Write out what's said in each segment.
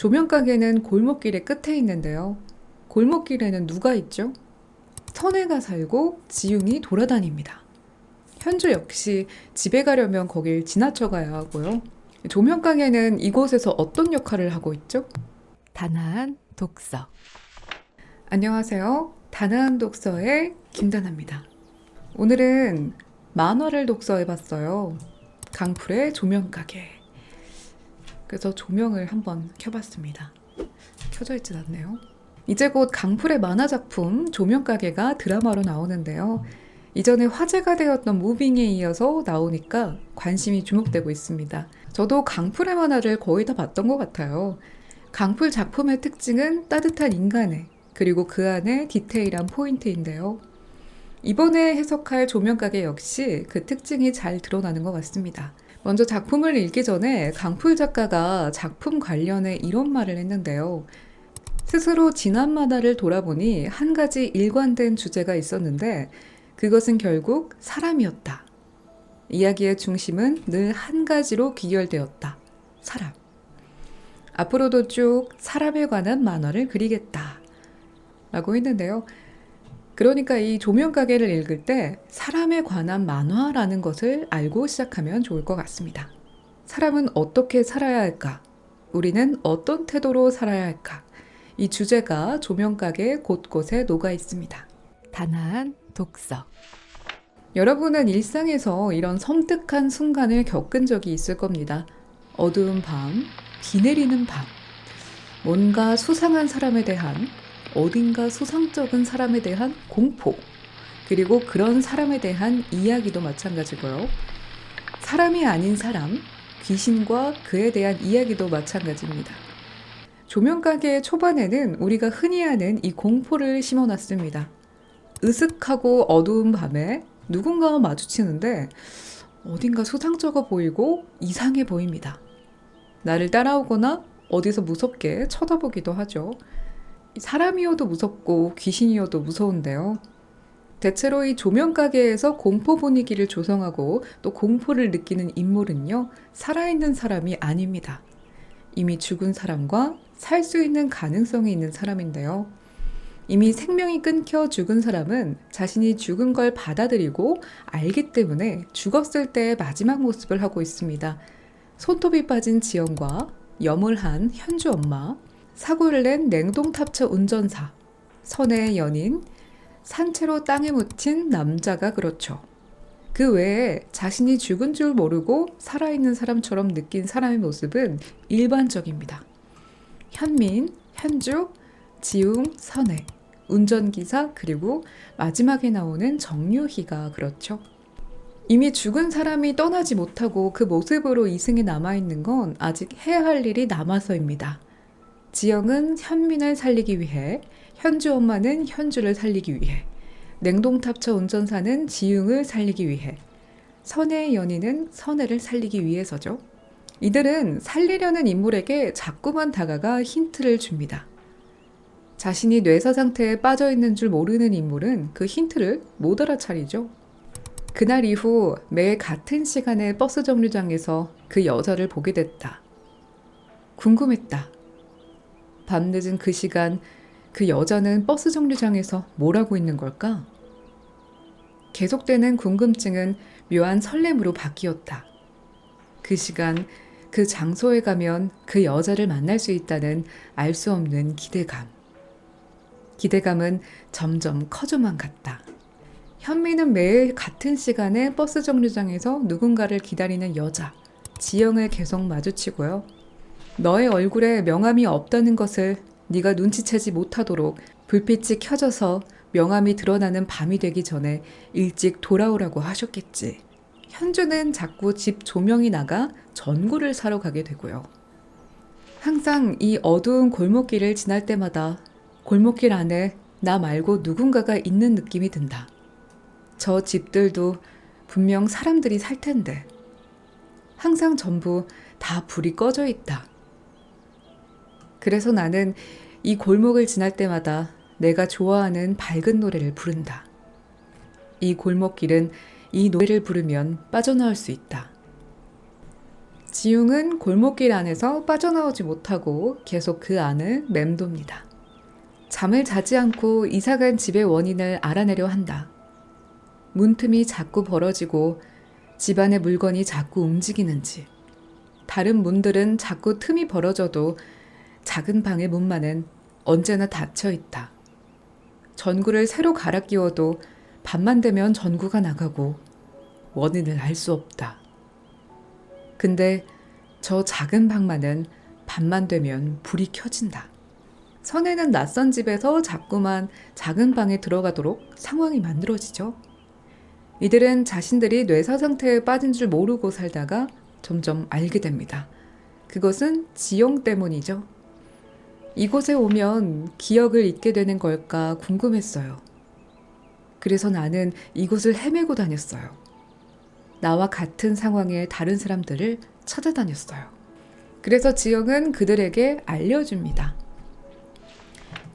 조명가게는 골목길의 끝에 있는데요. 골목길에는 누가 있죠? 선혜가 살고 지웅이 돌아다닙니다. 현주 역시 집에 가려면 거길 지나쳐 가야 하고요. 조명가게는 이곳에서 어떤 역할을 하고 있죠? 다나한 독서. 안녕하세요. 다나한 독서의 김다나입니다. 오늘은 만화를 독서해봤어요. 강풀의 조명가게. 그래서 조명을 한번 켜봤습니다. 켜져 있진 않네요. 이제 곧 강풀의 만화 작품 조명가게가 드라마로 나오는데요. 이전에 화제가 되었던 무빙에 이어서 나오니까 관심이 주목되고 있습니다. 저도 강풀의 만화를 거의 다 봤던 것 같아요. 강풀 작품의 특징은 따뜻한 인간애, 그리고 그 안에 디테일한 포인트인데요. 이번에 해석할 조명가게 역시 그 특징이 잘 드러나는 것 같습니다. 먼저 작품을 읽기 전에 강풀 작가가 작품 관련해 이런 말을 했는데요. 스스로 지난 만화를 돌아보니 한 가지 일관된 주제가 있었는데 그것은 결국 사람이었다. 이야기의 중심은 늘 한 가지로 귀결되었다. 사람. 앞으로도 쭉 사람에 관한 만화를 그리겠다. 라고 했는데요. 그러니까 이 조명가게를 읽을 때 사람에 관한 만화라는 것을 알고 시작하면 좋을 것 같습니다. 사람은 어떻게 살아야 할까? 우리는 어떤 태도로 살아야 할까? 이 주제가 조명가게 곳곳에 녹아 있습니다. 다나한 독서. 여러분은 일상에서 이런 섬뜩한 순간을 겪은 적이 있을 겁니다. 어두운 밤, 비 내리는 밤, 뭔가 수상한 사람에 대한, 어딘가 수상쩍은 사람에 대한 공포, 그리고 그런 사람에 대한 이야기도 마찬가지고요. 사람이 아닌 사람, 귀신과 그에 대한 이야기도 마찬가지입니다. 조명가게의 초반에는 우리가 흔히 아는 이 공포를 심어놨습니다. 으슥하고 어두운 밤에 누군가와 마주치는데 어딘가 수상쩍어 보이고 이상해 보입니다. 나를 따라오거나 어디서 무섭게 쳐다보기도 하죠. 사람이어도 무섭고 귀신이어도 무서운데요. 대체로 이 조명가게에서 공포 분위기를 조성하고 또 공포를 느끼는 인물은요, 살아있는 사람이 아닙니다. 이미 죽은 사람과 살 수 있는 가능성이 있는 사람인데요. 이미 생명이 끊겨 죽은 사람은 자신이 죽은 걸 받아들이고 알기 때문에 죽었을 때의 마지막 모습을 하고 있습니다. 손톱이 빠진 지영과 염을 한 현주 엄마, 사고를 낸 냉동탑차 운전사, 선혜의 연인, 산채로 땅에 묻힌 남자가 그렇죠. 그 외에 자신이 죽은 줄 모르고 살아있는 사람처럼 느낀 사람의 모습은 일반적입니다. 현민, 현주, 지웅, 선혜, 운전기사, 그리고 마지막에 나오는 정유희가 그렇죠. 이미 죽은 사람이 떠나지 못하고 그 모습으로 이승에 남아있는 건 아직 해야 할 일이 남아서입니다. 지영은 현민을 살리기 위해, 현주 엄마는 현주를 살리기 위해, 냉동탑차 운전사는 지웅을 살리기 위해, 선혜의 연인은 선혜를 살리기 위해서죠. 이들은 살리려는 인물에게 자꾸만 다가가 힌트를 줍니다. 자신이 뇌사 상태에 빠져있는 줄 모르는 인물은 그 힌트를 못 알아차리죠. 그날 이후 매일 같은 시간에 버스 정류장에서 그 여자를 보게 됐다. 궁금했다. 밤늦은 그 시간, 그 여자는 버스 정류장에서 뭘 하고 있는 걸까? 계속되는 궁금증은 묘한 설렘으로 바뀌었다. 그 시간, 그 장소에 가면 그 여자를 만날 수 있다는 알 수 없는 기대감. 기대감은 점점 커져만 갔다. 현미는 매일 같은 시간에 버스 정류장에서 누군가를 기다리는 여자, 지영을 계속 마주치고요. 너의 얼굴에 명암이 없다는 것을 네가 눈치채지 못하도록 불빛이 켜져서 명암이 드러나는 밤이 되기 전에 일찍 돌아오라고 하셨겠지. 현주는 자꾸 집 조명이 나가 전구를 사러 가게 되고요. 항상 이 어두운 골목길을 지날 때마다 골목길 안에 나 말고 누군가가 있는 느낌이 든다. 저 집들도 분명 사람들이 살 텐데 항상 전부 다 불이 꺼져 있다. 그래서 나는 이 골목을 지날 때마다 내가 좋아하는 밝은 노래를 부른다. 이 골목길은 이 노래를 부르면 빠져나올 수 있다. 지웅은 골목길 안에서 빠져나오지 못하고 계속 그 안을 맴돕니다. 잠을 자지 않고 이사간 집의 원인을 알아내려 한다. 문틈이 자꾸 벌어지고 집안의 물건이 자꾸 움직이는지, 다른 문들은 자꾸 틈이 벌어져도 작은 방의 문만은 언제나 닫혀 있다. 전구를 새로 갈아 끼워도 밤만 되면 전구가 나가고 원인을 알 수 없다. 근데 저 작은 방만은 밤만 되면 불이 켜진다. 선혜는 낯선 집에서 자꾸만 작은 방에 들어가도록 상황이 만들어지죠. 이들은 자신들이 뇌사 상태에 빠진 줄 모르고 살다가 점점 알게 됩니다. 그것은 지용 때문이죠. 이곳에 오면 기억을 잊게 되는 걸까 궁금했어요. 그래서 나는 이곳을 헤매고 다녔어요. 나와 같은 상황의 다른 사람들을 찾아다녔어요. 그래서 지영은 그들에게 알려줍니다.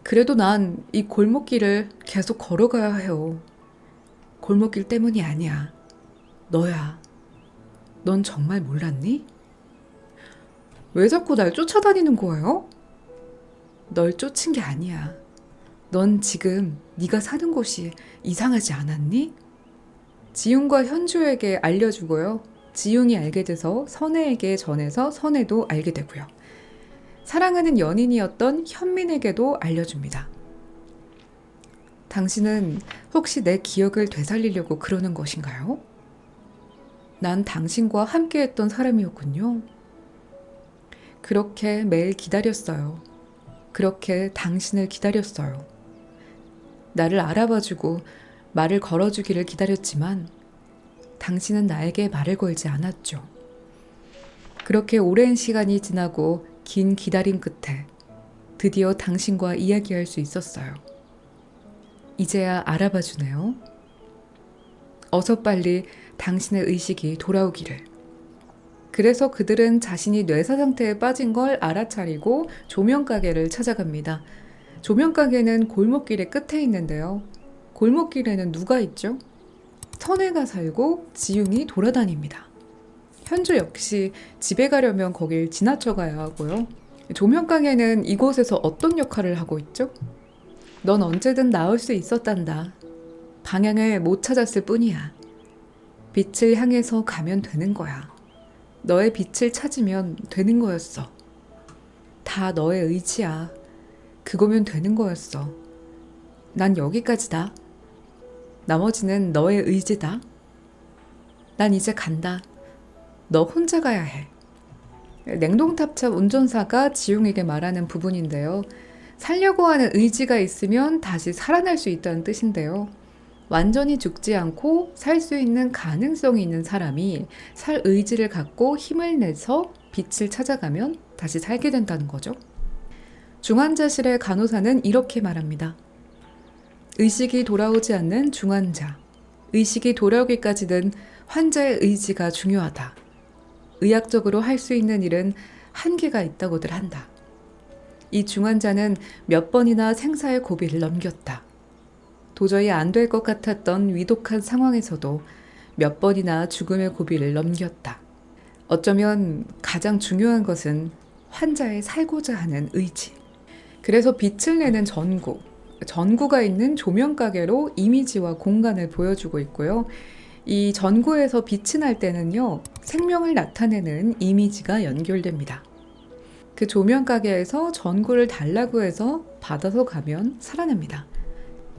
그래도 난 이 골목길을 계속 걸어가야 해요. 골목길 때문이 아니야. 너야. 넌 정말 몰랐니? 왜 자꾸 날 쫓아다니는 거예요? 널 쫓은 게 아니야. 넌 지금 네가 사는 곳이 이상하지 않았니? 지웅과 현주에게 알려주고요. 지웅이 알게 돼서 선혜에게 전해서 선혜도 알게 되고요. 사랑하는 연인이었던 현민에게도 알려줍니다. 당신은 혹시 내 기억을 되살리려고 그러는 것인가요? 난 당신과 함께했던 사람이었군요. 그렇게 매일 기다렸어요. 그렇게 당신을 기다렸어요. 나를 알아봐주고 말을 걸어주기를 기다렸지만 당신은 나에게 말을 걸지 않았죠. 그렇게 오랜 시간이 지나고 긴 기다림 끝에 드디어 당신과 이야기할 수 있었어요. 이제야 알아봐주네요. 어서 빨리 당신의 의식이 돌아오기를. 그래서 그들은 자신이 뇌사 상태에 빠진 걸 알아차리고 조명가게를 찾아갑니다. 조명가게는 골목길의 끝에 있는데요. 골목길에는 누가 있죠? 선혜가 살고 지웅이 돌아다닙니다. 현주 역시 집에 가려면 거길 지나쳐 가야 하고요. 조명가게는 이곳에서 어떤 역할을 하고 있죠? 넌 언제든 나올 수 있었단다. 방향을 못 찾았을 뿐이야. 빛을 향해서 가면 되는 거야. 너의 빛을 찾으면 되는 거였어. 다 너의 의지야. 그거면 되는 거였어. 난 여기까지다. 나머지는 너의 의지다. 난 이제 간다. 너 혼자 가야 해. 냉동탑차 운전사가 지용에게 말하는 부분인데요. 살려고 하는 의지가 있으면 다시 살아날 수 있다는 뜻인데요. 완전히 죽지 않고 살 수 있는 가능성이 있는 사람이 살 의지를 갖고 힘을 내서 빛을 찾아가면 다시 살게 된다는 거죠. 중환자실의 간호사는 이렇게 말합니다. 의식이 돌아오지 않는 중환자. 의식이 돌아오기까지는 환자의 의지가 중요하다. 의학적으로 할 수 있는 일은 한계가 있다고들 한다. 이 중환자는 몇 번이나 생사의 고비를 넘겼다. 도저히 안 될 것 같았던 위독한 상황에서도 몇 번이나 죽음의 고비를 넘겼다. 어쩌면 가장 중요한 것은 환자의 살고자 하는 의지. 그래서 빛을 내는 전구가 있는 조명가게로 이미지와 공간을 보여주고 있고요. 이 전구에서 빛이 날 때는요, 생명을 나타내는 이미지가 연결됩니다. 그 조명가게에서 전구를 달라고 해서 받아서 가면 살아납니다.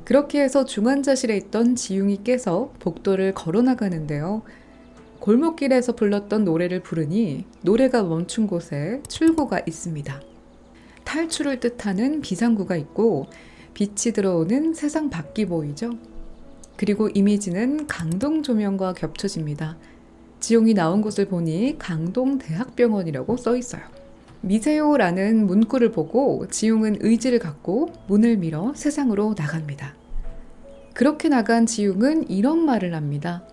그렇게 해서 중환자실에 있던 지웅이 깨서 복도를 걸어나가는데요. 골목길에서 불렀던 노래를 부르니 노래가 멈춘 곳에 출구가 있습니다. 탈출을 뜻하는 비상구가 있고 빛이 들어오는 세상 밖이 보이죠. 그리고 이미지는 강동 조명과 겹쳐집니다. 지용이 나온 곳을 보니 강동대학병원이라고 써 있어요. 미세요라는 문구를 보고 지용은 의지를 갖고 문을 밀어 세상으로 나갑니다. 그렇게 나간 지용은 이런 말을 합니다.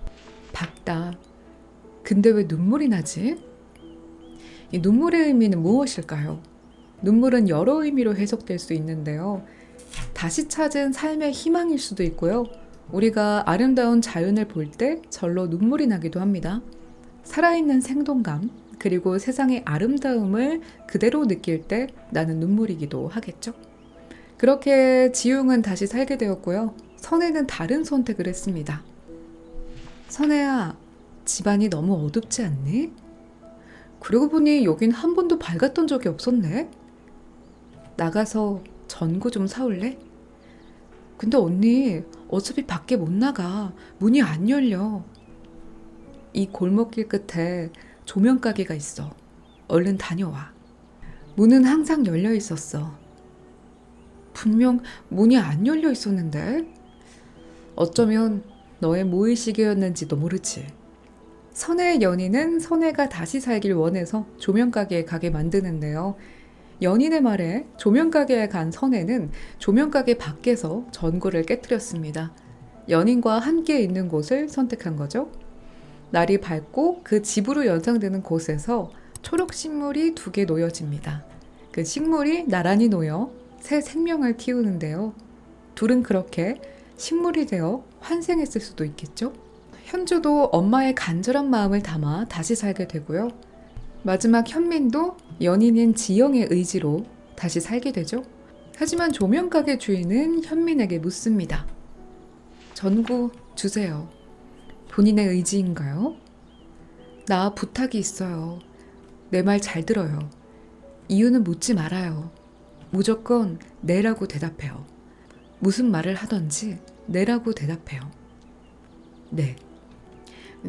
밝다. 근데 왜 눈물이 나지? 이 눈물의 의미는 무엇일까요? 눈물은 여러 의미로 해석될 수 있는데요. 다시 찾은 삶의 희망일 수도 있고요. 우리가 아름다운 자연을 볼 때 절로 눈물이 나기도 합니다. 살아있는 생동감, 그리고 세상의 아름다움을 그대로 느낄 때 나는 눈물이기도 하겠죠. 그렇게 지웅은 다시 살게 되었고요. 선혜는 다른 선택을 했습니다. 선혜야, 집안이 너무 어둡지 않니? 그러고 보니 여긴 한 번도 밝았던 적이 없었네. 나가서 전구 좀 사올래? 근데 언니, 어차피 밖에 못 나가. 문이 안 열려. 이 골목길 끝에 조명가게가 있어. 얼른 다녀와. 문은 항상 열려 있었어. 분명 문이 안 열려 있었는데? 어쩌면 너의 무의식이었는지도 모르지. 선혜의 연인은 선혜가 다시 살길 원해서 조명가게에 가게 만드는데요. 연인의 말에 조명가게에 간 선혜는 조명가게 밖에서 전구를 깨뜨렸습니다. 연인과 함께 있는 곳을 선택한 거죠. 날이 밝고 그 집으로 연상되는 곳에서 초록 식물이 2개 놓여집니다. 그 식물이 나란히 놓여 새 생명을 키우는데요. 둘은 그렇게 식물이 되어 환생했을 수도 있겠죠? 현주도 엄마의 간절한 마음을 담아 다시 살게 되고요. 마지막 현민도 연인인 지영의 의지로 다시 살게 되죠. 하지만 조명가게 주인은 현민에게 묻습니다. 전구 주세요. 본인의 의지인가요? 나 부탁이 있어요. 내 말 잘 들어요. 이유는 묻지 말아요. 무조건 네라고 대답해요. 무슨 말을 하던지 네라고 대답해요. 네.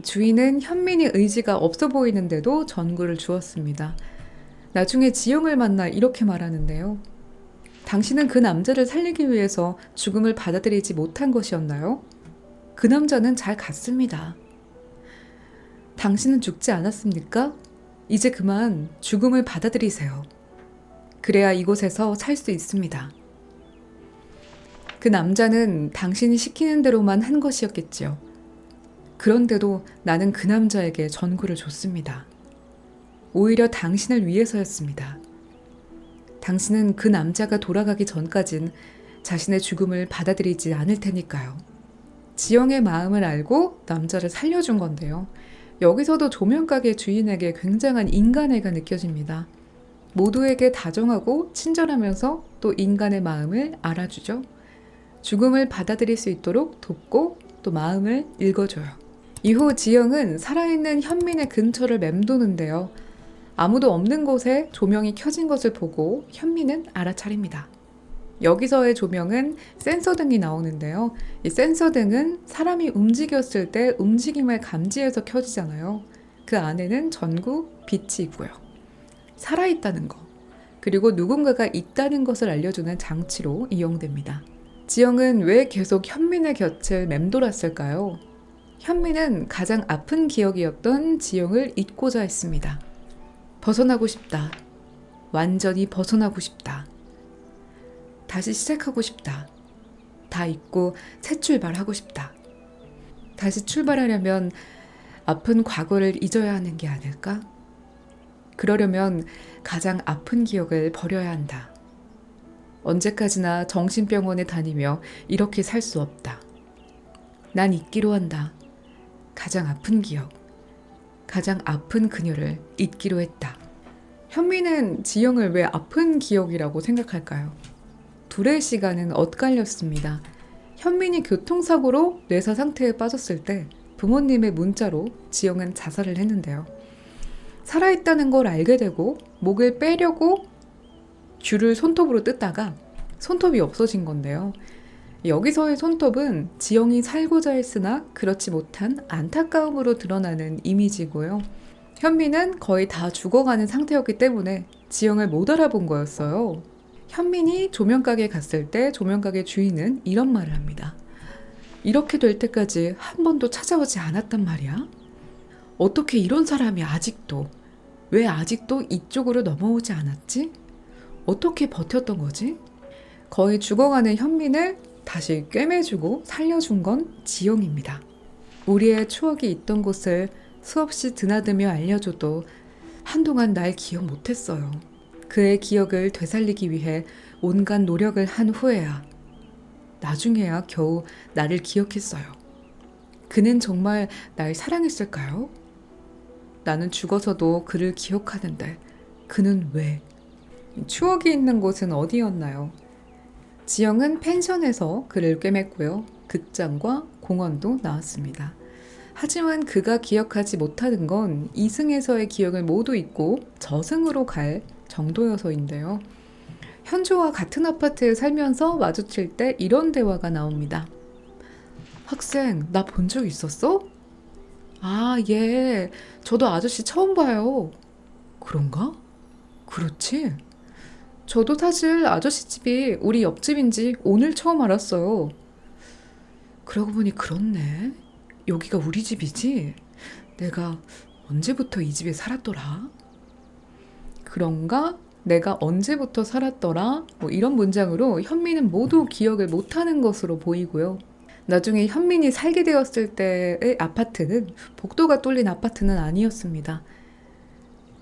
주인은 현민이 의지가 없어 보이는데도 전구를 주었습니다. 나중에 지영을 만나 이렇게 말하는데요. 당신은 그 남자를 살리기 위해서 죽음을 받아들이지 못한 것이었나요? 그 남자는 잘 갔습니다. 당신은 죽지 않았습니까? 이제 그만 죽음을 받아들이세요. 그래야 이곳에서 살 수 있습니다. 그 남자는 당신이 시키는 대로만 한 것이었겠지요. 그런데도 나는 그 남자에게 전구를 줬습니다. 오히려 당신을 위해서였습니다. 당신은 그 남자가 돌아가기 전까진 자신의 죽음을 받아들이지 않을 테니까요. 지영의 마음을 알고 남자를 살려준 건데요. 여기서도 조명가게 주인에게 굉장한 인간애가 느껴집니다. 모두에게 다정하고 친절하면서 또 인간의 마음을 알아주죠. 죽음을 받아들일 수 있도록 돕고 또 마음을 읽어줘요. 이후 지영은 살아있는 현민의 근처를 맴도는데요. 아무도 없는 곳에 조명이 켜진 것을 보고 현민은 알아차립니다. 여기서의 조명은 센서등이 나오는데요. 이 센서등은 사람이 움직였을 때 움직임을 감지해서 켜지잖아요. 그 안에는 전구, 빛이 있고요. 살아있다는 거, 그리고 누군가가 있다는 것을 알려주는 장치로 이용됩니다. 지영은 왜 계속 현민의 곁을 맴돌았을까요? 현민은 가장 아픈 기억이었던 지영을 잊고자 했습니다. 벗어나고 싶다. 완전히 벗어나고 싶다. 다시 시작하고 싶다. 다 잊고 새 출발하고 싶다. 다시 출발하려면 아픈 과거를 잊어야 하는 게 아닐까? 그러려면 가장 아픈 기억을 버려야 한다. 언제까지나 정신병원에 다니며 이렇게 살 수 없다. 난 잊기로 한다. 가장 아픈 기억, 가장 아픈 그녀를 잊기로 했다. 현민은 지영을 왜 아픈 기억이라고 생각할까요? 둘의 시간은 엇갈렸습니다. 현민이 교통사고로 뇌사 상태에 빠졌을 때 부모님의 문자로 지영은 자살을 했는데요. 살아있다는 걸 알게 되고 목을 빼려고 귤을 손톱으로 뜯다가 손톱이 없어진 건데요. 여기서의 손톱은 지영이 살고자 했으나 그렇지 못한 안타까움으로 드러나는 이미지고요. 현민은 거의 다 죽어가는 상태였기 때문에 지영을 못 알아본 거였어요. 현민이 조명가게에 갔을 때 조명가게 주인은 이런 말을 합니다. 이렇게 될 때까지 한 번도 찾아오지 않았단 말이야? 어떻게 이런 사람이 아직도, 왜 아직도 이쪽으로 넘어오지 않았지? 어떻게 버텼던 거지? 거의 죽어가는 현민을 다시 꿰매주고 살려준 건 지영입니다. 우리의 추억이 있던 곳을 수없이 드나들며 알려줘도 한동안 날 기억 못했어요. 그의 기억을 되살리기 위해 온갖 노력을 한 후에야, 나중에야 겨우 나를 기억했어요. 그는 정말 날 사랑했을까요? 나는 죽어서도 그를 기억하는데 그는 왜? 추억이 있는 곳은 어디였나요? 지영은 펜션에서 그를 꿰맸고요. 극장과 공원도 나왔습니다. 하지만 그가 기억하지 못하는 건 이승에서의 기억을 모두 잊고 저승으로 갈 정도여서인데요. 현주와 같은 아파트에 살면서 마주칠 때 이런 대화가 나옵니다. 학생, 나 본 적 있었어? 아, 예. 저도 아저씨 처음 봐요. 그런가? 그렇지. 저도 사실 아저씨 집이 우리 옆집인지 오늘 처음 알았어요. 그러고 보니 그렇네. 여기가 우리 집이지? 내가 언제부터 이 집에 살았더라? 그런가? 내가 언제부터 살았더라? 뭐 이런 문장으로 현민은 모두 기억을 못하는 것으로 보이고요. 나중에 현민이 살게 되었을 때의 아파트는 복도가 뚫린 아파트는 아니었습니다.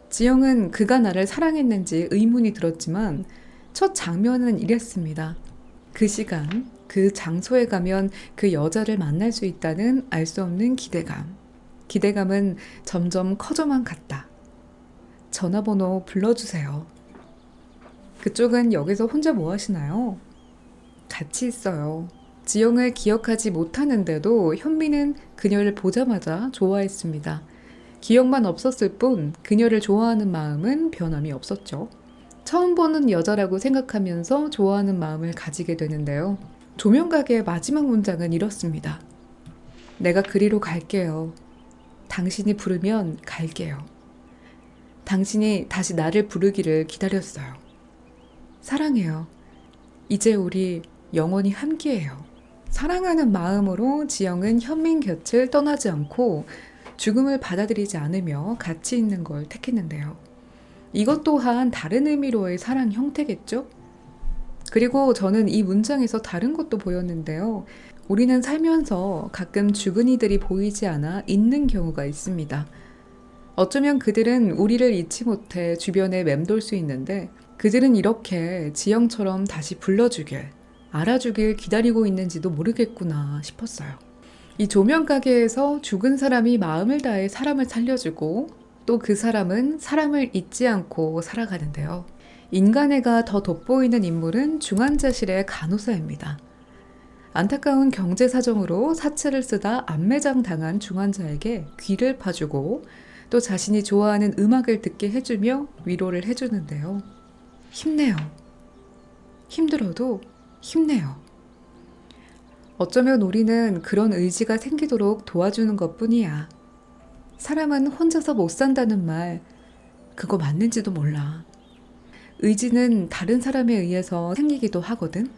지영은 그가 나를 사랑했는지 의문이 들었지만 첫 장면은 이랬습니다. 그 시간, 그 장소에 가면 그 여자를 만날 수 있다는 알 수 없는 기대감. 기대감은 점점 커져만 갔다. 전화번호 불러주세요. 그쪽은 여기서 혼자 뭐 하시나요? 같이 있어요. 지영을 기억하지 못하는데도 현미는 그녀를 보자마자 좋아했습니다. 기억만 없었을 뿐 그녀를 좋아하는 마음은 변함이 없었죠. 처음 보는 여자라고 생각하면서 좋아하는 마음을 가지게 되는데요. 조명가게의 마지막 문장은 이렇습니다. 내가 그리로 갈게요. 당신이 부르면 갈게요. 당신이 다시 나를 부르기를 기다렸어요. 사랑해요. 이제 우리 영원히 함께해요. 사랑하는 마음으로 지영은 현민 곁을 떠나지 않고 죽음을 받아들이지 않으며 같이 있는 걸 택했는데요. 이것 또한 다른 의미로의 사랑 형태겠죠? 그리고 저는 이 문장에서 다른 것도 보였는데요. 우리는 살면서 가끔 죽은 이들이 보이지 않아 잊는 경우가 있습니다. 어쩌면 그들은 우리를 잊지 못해 주변에 맴돌 수 있는데 그들은 이렇게 지영처럼 다시 불러주길, 알아주길 기다리고 있는지도 모르겠구나 싶었어요. 이 조명가게에서 죽은 사람이 마음을 다해 사람을 살려주고 또 그 사람은 사람을 잊지 않고 살아가는데요. 인간애가 더 돋보이는 인물은 중환자실의 간호사입니다. 안타까운 경제 사정으로 사채를 쓰다 암매장 당한 중환자에게 귀를 파주고 또 자신이 좋아하는 음악을 듣게 해주며 위로를 해주는데요. 힘내요. 힘들어도 힘내요. 어쩌면 우리는 그런 의지가 생기도록 도와주는 것뿐이야. 사람은 혼자서 못 산다는 말, 그거 맞는지도 몰라. 의지는 다른 사람에 의해서 생기기도 하거든.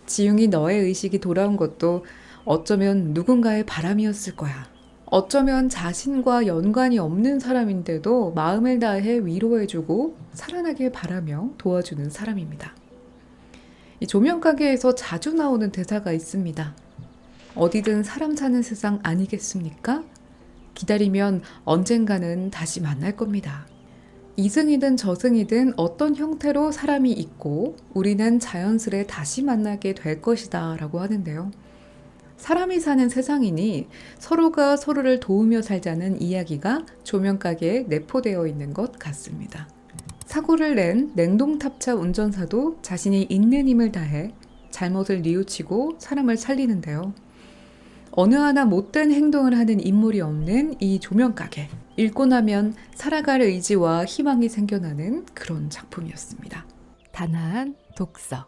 지웅이 너의 의식이 돌아온 것도 어쩌면 누군가의 바람이었을 거야. 어쩌면 자신과 연관이 없는 사람인데도 마음을 다해 위로해주고 살아나길 바라며 도와주는 사람입니다. 이 조명가게에서 자주 나오는 대사가 있습니다. 어디든 사람 사는 세상 아니겠습니까? 기다리면 언젠가는 다시 만날 겁니다. 이승이든 저승이든 어떤 형태로 사람이 있고 우리는 자연스레 다시 만나게 될 것이다 라고 하는데요. 사람이 사는 세상이니 서로가 서로를 도우며 살자는 이야기가 조명가게에 내포되어 있는 것 같습니다. 사고를 낸 냉동탑차 운전사도 자신이 있는 힘을 다해 잘못을 뉘우치고 사람을 살리는데요. 어느 하나 못된 행동을 하는 인물이 없는 이 조명가게. 읽고 나면 살아갈 의지와 희망이 생겨나는 그런 작품이었습니다. 단아한 독서.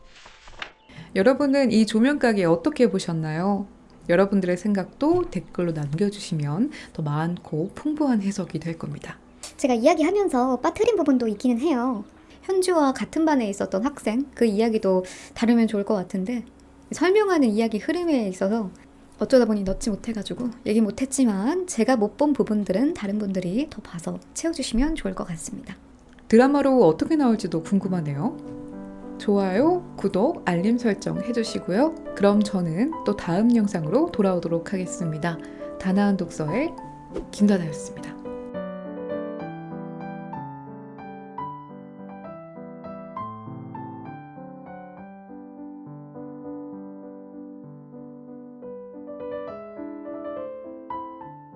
여러분은 이 조명가게 어떻게 보셨나요? 여러분들의 생각도 댓글로 남겨주시면 더 많고 풍부한 해석이 될 겁니다. 제가 이야기하면서 빠뜨린 부분도 있기는 해요. 현주와 같은 반에 있었던 학생, 그 이야기도 다루면 좋을 것 같은데 설명하는 이야기 흐름에 있어서 어쩌다 보니 넣지 못해가지고 얘기 못했지만 제가 못 본 부분들은 다른 분들이 더 봐서 채워주시면 좋을 것 같습니다. 드라마로 어떻게 나올지도 궁금하네요. 좋아요, 구독, 알림 설정 해주시고요. 그럼 저는 또 다음 영상으로 돌아오도록 하겠습니다. 단아한 독서의 김다나였습니다.